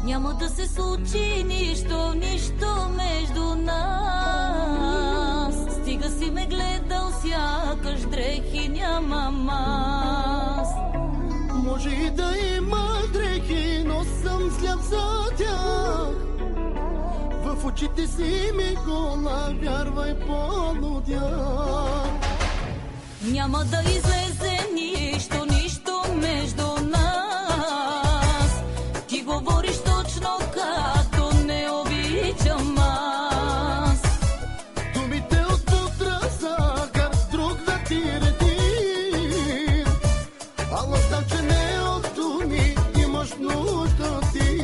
Няма да се случи нищо, нищо между нас. Стига си ме гледал, сякаш дрехи нямам аз. Може и да има дрехи, но съм сляп за тях. В очите си ми гола, вярвай, полудях. Няма да излезе нищо, нищо между нас. Ти говориш точно както не обичам аз. Думите от подраза, кар друг да ти реди. Ала знам, че не от думи имаш нужда ти.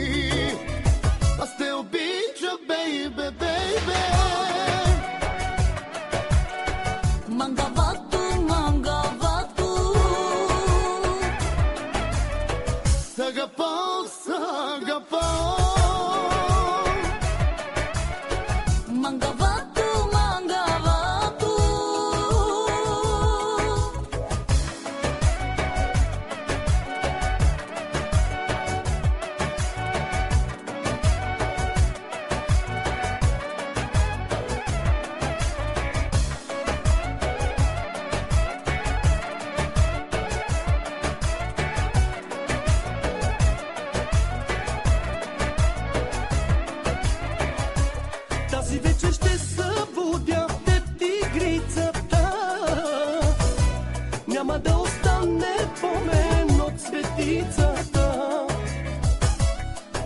Аз те обичам, бейбе, бейбе. Мангавато, мангавато. Сагапо, сагапо. Мангавато, мангавато. Тази вечер ще събудя в теб тигрицата. Няма да остане помен от светицата.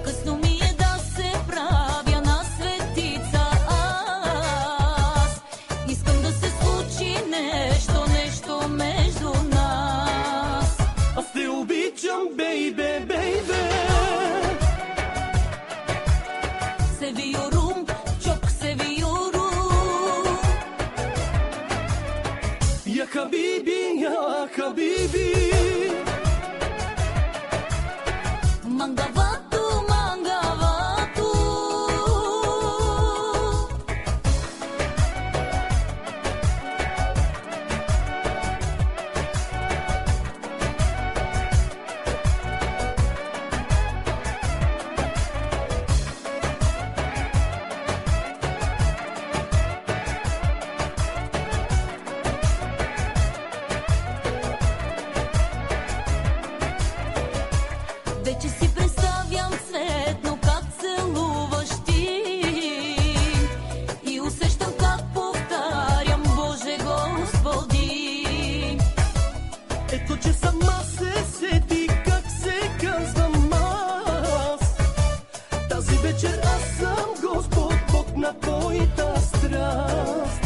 Късно ми е да се правя на светица аз. Искам да се случи нещо, нещо между нас. Аз те обичам, бейбе, бейбе. Севиорум, чок севиорум. Я хабиби, я хабиби. Мангавато, мангавато. Вече си представям цветно как целуваш ти. И усещам как повтарям, Боже Господи. Ето, че сама се сети как се казвам аз. Тази вечер аз съм Господ, Бог на твоята страст.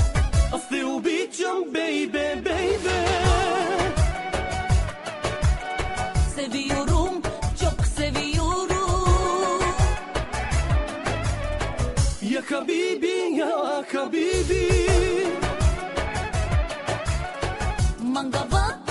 Аз те обичам, бейбе, бейбе. Севиорум, чок севиорум. Я хабиби, я хабиби. Мангавато.